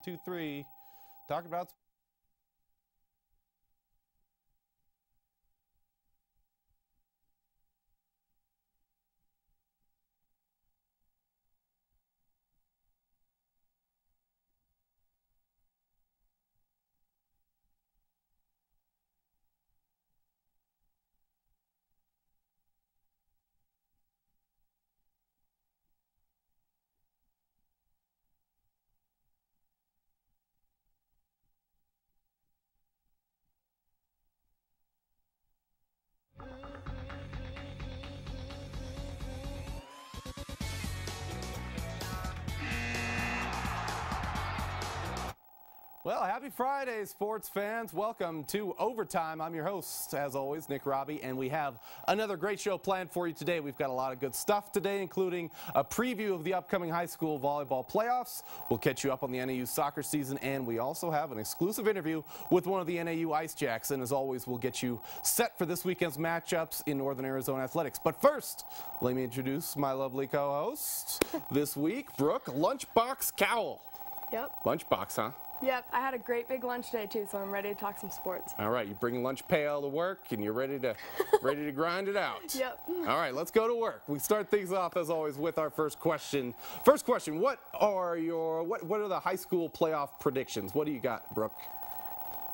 2, 3. Talk about. Well, happy Friday, sports fans. Welcome to Overtime. I'm your host, as always, Nick Robbie, and we have another great show planned for you today. We've got a lot of good stuff today, including a preview of the upcoming high school volleyball playoffs. We'll catch you up on the NAU soccer season, and we also have an exclusive interview with one of the NAU IceJacks. And as always, we'll get you set for this weekend's matchups in Northern Arizona athletics. But first, let me introduce my lovely co-host this week, Brooke Lunchbox Cowell. Yep. Lunchbox, huh? Yep, I had a great big lunch today too, so I'm ready to talk some sports. All right, you bring lunch pail to work and you're ready to grind it out. Yep. All right, let's go to work. We start things off as always with our first question. First question, what are the high school playoff predictions? What do you got, Brooke?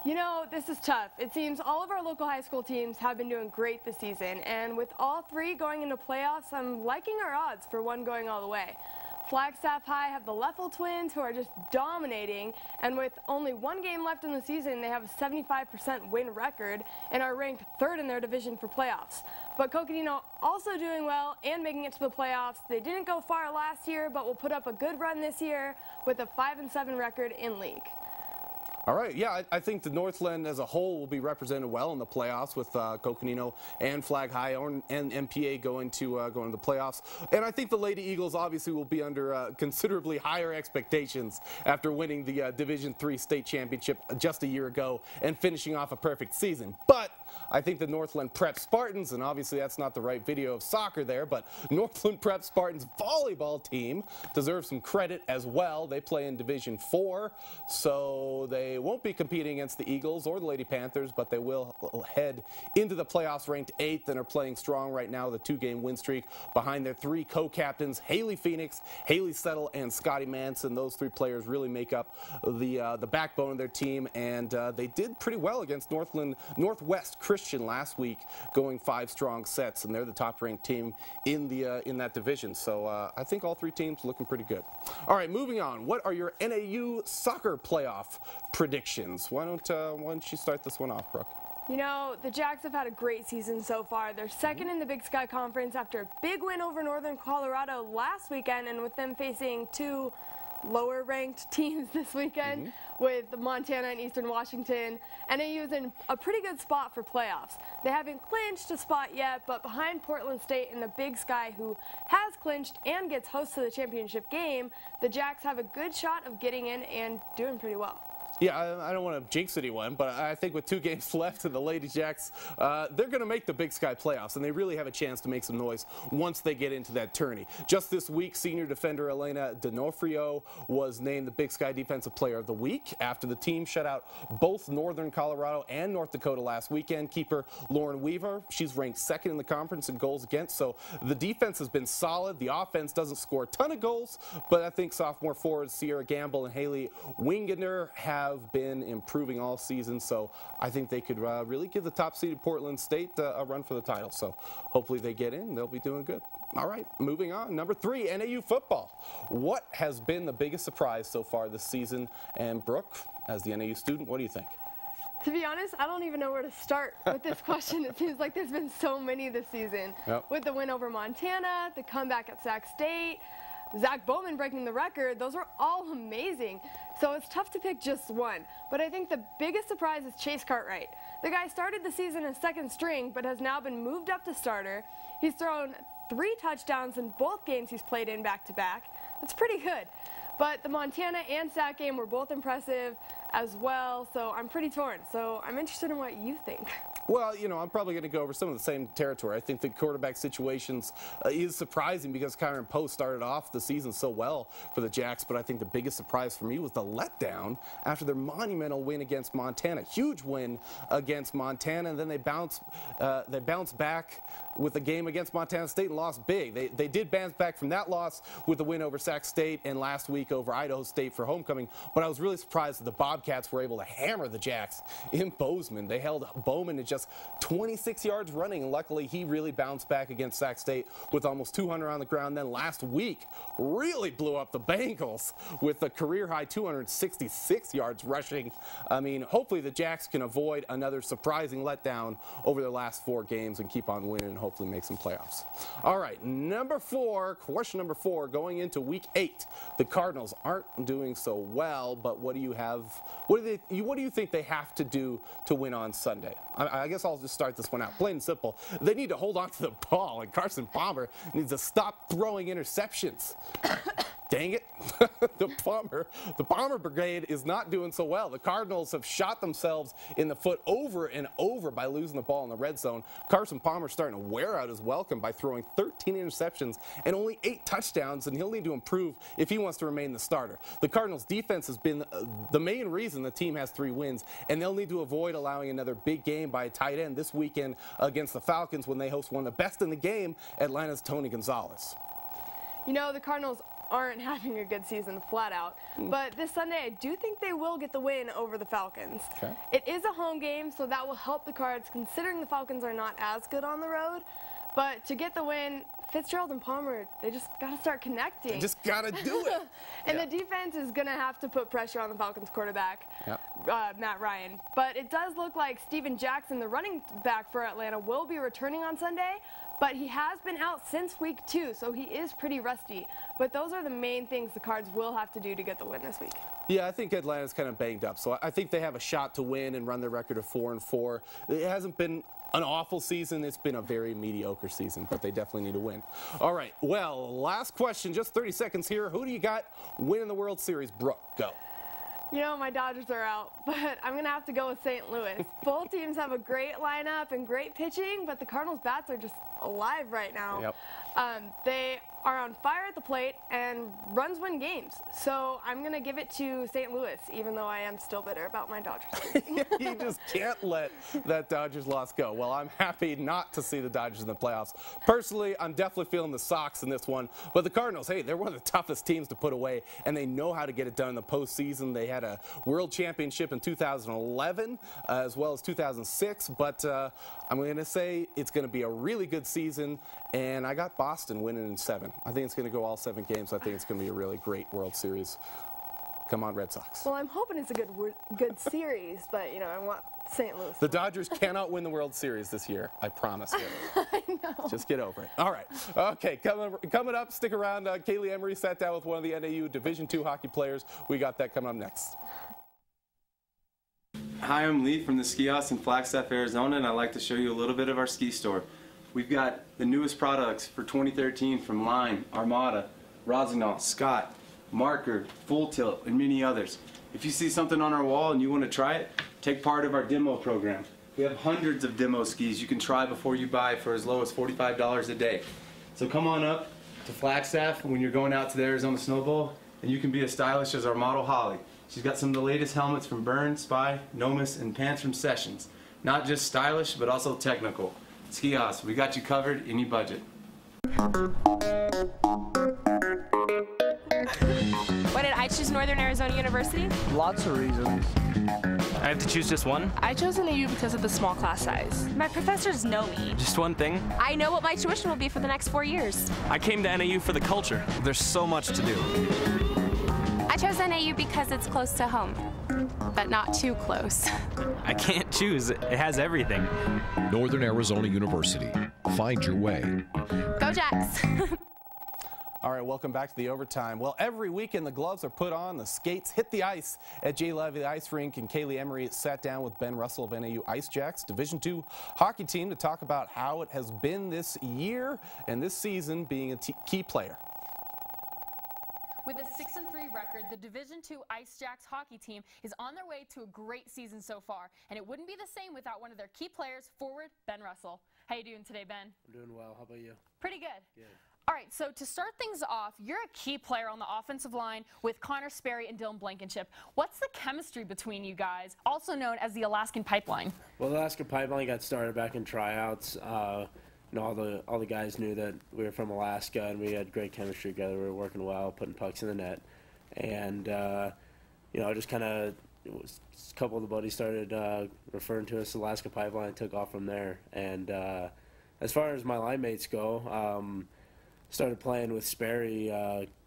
You know, this is tough. It seems all of our local high school teams have been doing great this season, and with all three going into playoffs, I'm liking our odds for one going all the way. Flagstaff High have the Leffel twins, who are just dominating, and with only one game left in the season, they have a 75% win record and are ranked third in their division for playoffs. But Coconino also doing well and making it to the playoffs. They didn't go far last year, but will put up a good run this year with a 5-7 record in league. All right, yeah, I think the Northland as a whole will be represented well in the playoffs with Coconino and Flag High and MPA going to the playoffs. And I think the Lady Eagles obviously will be under considerably higher expectations after winning the Division III state championship just a year ago and finishing off a perfect season. But I think the Northland Prep Spartans, and obviously that's not the right video of soccer there, but Northland Prep Spartans volleyball team deserves some credit as well. They play in Division IV, so they won't be competing against the Eagles or the Lady Panthers, but they will head into the playoffs ranked 8th and are playing strong right now with a 2-game win streak behind their 3 co-captains, Haley Phoenix, Haley Settle, and Scotty Manson. Those 3 players really make up the backbone of their team, and they did pretty well against Northwest Christian last week, going 5 strong sets, and they're the top-ranked team in that division. So I think all 3 teams looking pretty good. All right, moving on. What are your NAU soccer playoff predictions? Why don't you start this one off, Brooke? You know, the Jacks have had a great season so far. They're second in the Big Sky Conference after a big win over Northern Colorado last weekend, and with them facing 2 lower-ranked teams this weekend with Montana and Eastern Washington. NAU is in a pretty good spot for playoffs. They haven't clinched a spot yet, but behind Portland State in the Big Sky, who has clinched and gets host to the championship game, the Jacks have a good shot of getting in and doing pretty well. Yeah, I don't want to jinx anyone, but I think with 2 games left in the Lady Jacks, they're going to make the Big Sky playoffs, and they really have a chance to make some noise once they get into that tourney. Just this week, senior defender Elena D'Onofrio was named the Big Sky Defensive Player of the Week after the team shut out both Northern Colorado and North Dakota last weekend. Keeper Lauren Weaver, she's ranked 2nd in the conference in goals against, so the defense has been solid. The offense doesn't score a ton of goals, but I think sophomore forwards Sierra Gamble and Haley Wingener have been improving all season, so I think they could really give the top-seeded Portland State a run for the title. So hopefully they get in. They'll be doing good. All right, moving on. Number 3, NAU Football. What has been the biggest surprise so far this season? And Brooke, as the NAU student, what do you think? To be honest, I don't even know where to start with this question. It seems like there's been so many this season. Yep. With the win over Montana, the comeback at Sac State, Zach Bowman breaking the record, those are all amazing. So it's tough to pick just one. But I think the biggest surprise is Chase Cartwright. The guy started the season as 2nd string, but has now been moved up to starter. He's thrown 3 touchdowns in both games he's played in back-to-back. That's pretty good. But the Montana and Sac game were both impressive as well, so I'm pretty torn. So I'm interested in what you think. Well, you know, I'm probably going to go over some of the same territory. I think the quarterback situations is surprising because Kyron Post started off the season so well for the Jacks, but I think the biggest surprise for me was the letdown after their monumental win against Montana. Huge win against Montana, and then they bounced back with the game against Montana State and lost big. They did bounce back from that loss with the win over Sac State and last week over Idaho State for homecoming, but I was really surprised that the Bobcats were able to hammer the Jacks in Bozeman. They held Bowman to just 26 yards running, and luckily he really bounced back against Sac State with almost 200 on the ground. Then last week really blew up the Bengals with a career-high 266 yards rushing. I mean, hopefully the Jacks can avoid another surprising letdown over their last 4 games and keep on winning and hopefully make some playoffs. All right, question number 4, going into week 8. The Cardinals aren't doing so well, but what do you think they have to do to win on Sunday? I guess I'll just start this one out. Plain and simple. They need to hold on to the ball, and Carson Palmer needs to stop throwing interceptions. Dang it. The Palmer Brigade is not doing so well. The Cardinals have shot themselves in the foot over and over by losing the ball in the red zone. Carson Palmer's starting to wear out his welcome by throwing 13 interceptions and only 8 touchdowns, and he'll need to improve if he wants to remain the starter. The Cardinals' defense has been the main reason the team has 3 wins, and they'll need to avoid allowing another big game by a tight end this weekend against the Falcons when they host one of the best in the game, Atlanta's Tony Gonzalez. You know, the Cardinals aren't having a good season flat out, but this Sunday I do think they will get the win over the Falcons. Okay. It is a home game, so that will help the Cards considering the Falcons are not as good on the road. But to get the win, Fitzgerald and Palmer, they just got to start connecting. They just got to do it. And the defense is going to have to put pressure on the Falcons quarterback, Matt Ryan. But it does look like Steven Jackson, the running back for Atlanta, will be returning on Sunday. But he has been out since week 2, so he is pretty rusty. But those are the main things the Cards will have to do to get the win this week. Yeah, I think Atlanta's kind of banged up, so I think they have a shot to win and run their record of 4-4. It hasn't been an awful season. It's been a very mediocre season, but they definitely need to win. All right, well, last question, just 30 seconds here. Who do you got winning the World Series? Brooke, go. You know, my Dodgers are out, but I'm going to have to go with St. Louis. Both teams have a great lineup and great pitching, but the Cardinals' bats are just alive right now. Yep. They are on fire at the plate, and runs win games. So I'm going to give it to St. Louis, even though I am still bitter about my Dodgers. You just can't let that Dodgers loss go. Well, I'm happy not to see the Dodgers in the playoffs. Personally, I'm definitely feeling the Sox in this one. But the Cardinals, hey, they're one of the toughest teams to put away, and they know how to get it done in the postseason. They had a World Championship in 2011 as well as 2006. But I'm going to say it's going to be a really good season, and I got Boston winning in 7. I think it's going to go all 7 games. I think it's going to be a really great World Series. Come on, Red Sox. Well, I'm hoping it's a good series, but, you know, I want St. Louis. The Dodgers cannot win the World Series this year. I promise you. I know. Just get over it. All right. Okay, coming up, stick around. Kaylee Emery sat down with one of the NAU Division II hockey players. We got that coming up next. Hi, I'm Lee from the ski house in Flagstaff, Arizona, and I'd like to show you a little bit of our ski store. We've got the newest products for 2013 from Line, Armada, Rossignol, Scott, Marker, Full Tilt, and many others. If you see something on our wall and you want to try it, take part of our demo program. We have hundreds of demo skis you can try before you buy for as low as $45 a day. So come on up to Flagstaff when you're going out to the Arizona Snow Bowl, and you can be as stylish as our model Holly. She's got some of the latest helmets from Burn, Spy, Nomis, and pants from Sessions. Not just stylish, but also technical. Ski House, we got you covered, any budget. Why did I choose Northern Arizona University? Lots of reasons. I have to choose just one? I chose NAU because of the small class size. My professors know me. Just one thing? I know what my tuition will be for the next 4 years. I came to NAU for the culture. There's so much to do. I chose NAU because it's close to home, but not too close. I can't choose. It has everything. Northern Arizona University. Find your way. Go Jacks! All right, welcome back to the overtime. Well, every weekend the gloves are put on, the skates hit the ice at J. Levy Ice Rink, and Kaylee Emery sat down with Ben Russell of NAU IceJacks, Division II hockey team, to talk about how it has been this year and this season being a key player. With a 6-3 record, the Division II IceJacks hockey team is on their way to a great season so far, and it wouldn't be the same without one of their key players, forward Ben Russell. How you doing today, Ben? I'm doing well. How about you? Pretty good. Good. All right, so to start things off, you're a key player on the offensive line with Connor Sperry and Dylan Blankenship. What's the chemistry between you guys, also known as the Alaskan Pipeline? Well, the Alaskan Pipeline got started back in tryouts. All the guys knew that we were from Alaska, and we had great chemistry together. We were working well, putting pucks in the net, and just kind of a couple of the buddies started referring to us as Alaska Pipeline, and took off from there. And as far as my line mates go, started playing with Sperry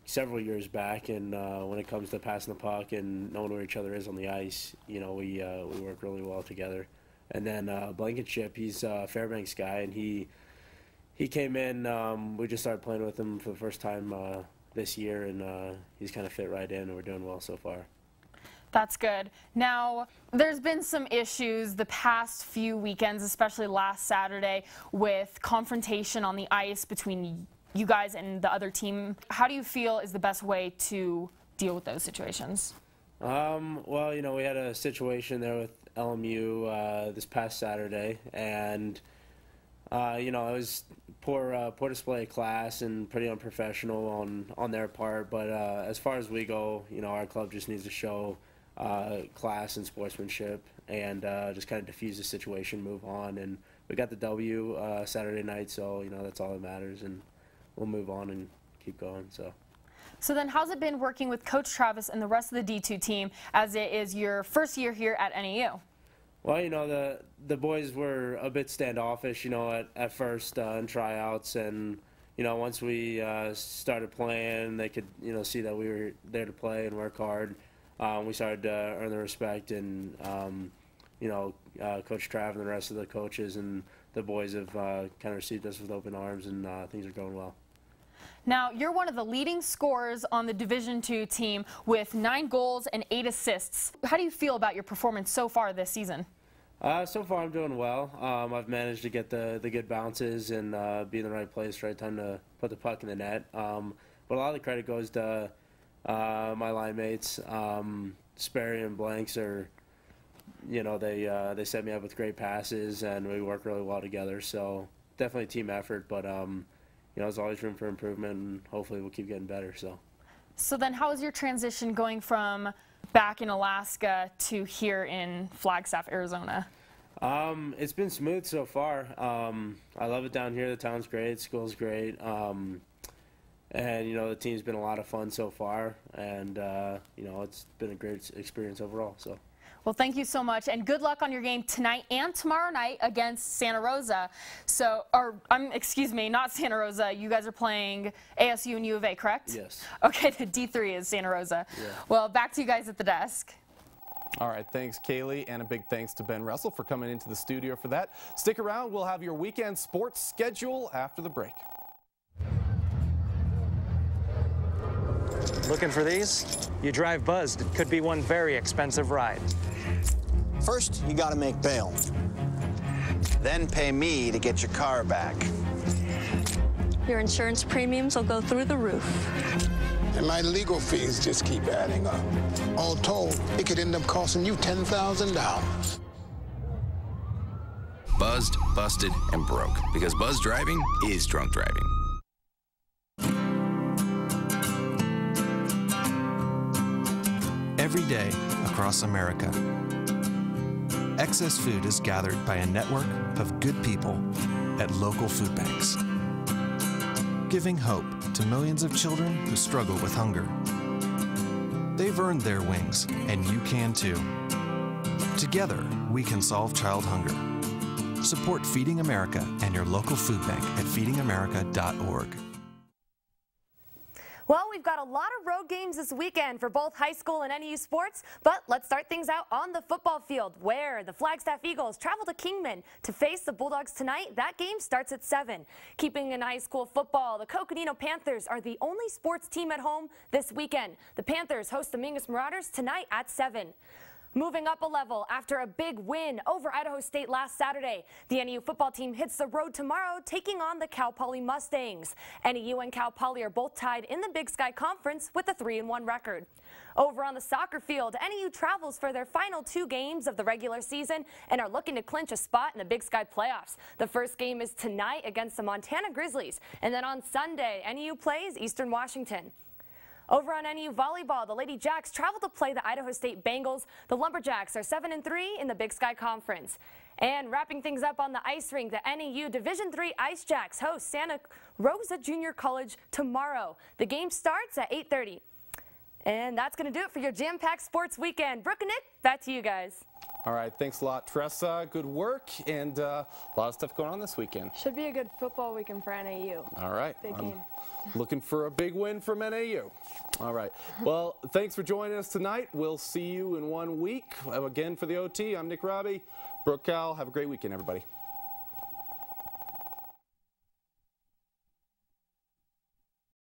several years back, and when it comes to passing the puck and knowing where each other is on the ice, we work really well together. And then Blankenship, he's a Fairbanks guy, and he came in. We just started playing with him for the first time this year, and he's kind of fit right in, and we're doing well so far. That's good. Now, there's been some issues the past few weekends, especially last Saturday, with confrontation on the ice between you guys and the other team. How do you feel is the best way to deal with those situations? Well, we had a situation there with LMU this past Saturday, and it was poor display of class and pretty unprofessional on their part. But as far as we go, our club just needs to show class and sportsmanship, and just kind of diffuse the situation, move on. And we got the W Saturday night, so that's all that matters, and we'll move on and keep going. So then how's it been working with Coach Travis and the rest of the D2 team, as it is your first year here at NAU? Well, the boys were a bit standoffish, at first in tryouts, and once we started playing, they could see that we were there to play and work hard. We started to earn their respect, and Coach Trav and the rest of the coaches and the boys have kind of received us with open arms, and things are going well. Now, you're one of the leading scorers on the Division II team with 9 goals and 8 assists. How do you feel about your performance so far this season? So far, I'm doing well. I've managed to get the good bounces and be in the right place, right time to put the puck in the net. But a lot of the credit goes to my line mates. Sperry and Blanks are, they set me up with great passes, and we work really well together. So definitely a team effort, but there's always room for improvement, and hopefully we'll keep getting better. So then how is your transition going from back in Alaska to here in Flagstaff, Arizona? It's been smooth so far. I love it down here. The town's great, school's great, and the team's been a lot of fun so far, and it's been a great experience overall. Well, thank you so much, and good luck on your game tonight and tomorrow night against Santa Rosa. Excuse me, not Santa Rosa. You guys are playing ASU and U of A, correct? Yes. Okay, the D3 is Santa Rosa. Yeah. Well, back to you guys at the desk. All right, thanks, Kaylee, and a big thanks to Ben Russell for coming into the studio for that. Stick around. We'll have your weekend sports schedule after the break. Looking for these? You drive Buzzed. It could be one very expensive ride. First, you gotta make bail. Then pay me to get your car back. Your insurance premiums will go through the roof. And my legal fees just keep adding up. All told, it could end up costing you $10,000. Buzzed, busted, and broke. Because buzz driving is drunk driving. Every day across America, excess food is gathered by a network of good people at local food banks, giving hope to millions of children who struggle with hunger. They've earned their wings, and you can too. Together, we can solve child hunger. Support Feeding America and your local food bank at feedingamerica.org. Well, we've got a lot of road games this weekend for both high school and NAU sports, but let's start things out on the football field, where the Flagstaff Eagles travel to Kingman to face the Bulldogs tonight. That game starts at 7. Keeping in high school football, the Coconino Panthers are the only sports team at home this weekend. The Panthers host the Mingus Marauders tonight at 7. Moving up a level after a big win over Idaho State last Saturday, the NAU football team hits the road tomorrow taking on the Cal Poly Mustangs. NAU and Cal Poly are both tied in the Big Sky Conference with a 3-1 record. Over on the soccer field, NAU travels for their final 2 games of the regular season and are looking to clinch a spot in the Big Sky playoffs. The first game is tonight against the Montana Grizzlies, and then on Sunday, NAU plays Eastern Washington. Over on NAU volleyball, the Lady Jacks travel to play the Idaho State Bengals. The Lumberjacks are 7-3 in the Big Sky Conference. And wrapping things up on the ice rink, the NAU Division III IceJacks host Santa Rosa Junior College tomorrow. The game starts at 8:30. And that's going to do it for your jam-packed sports weekend. Brooke and Nick, back to you guys. All right, thanks a lot, Tressa. Good work, and a lot of stuff going on this weekend. Should be a good football weekend for NAU. All right. Big game. Looking for a big win from NAU. All right. Well, thanks for joining us tonight. We'll see you in 1 week. Again, for the OT, I'm Nick Robbie. Brooke Cal, have a great weekend, everybody.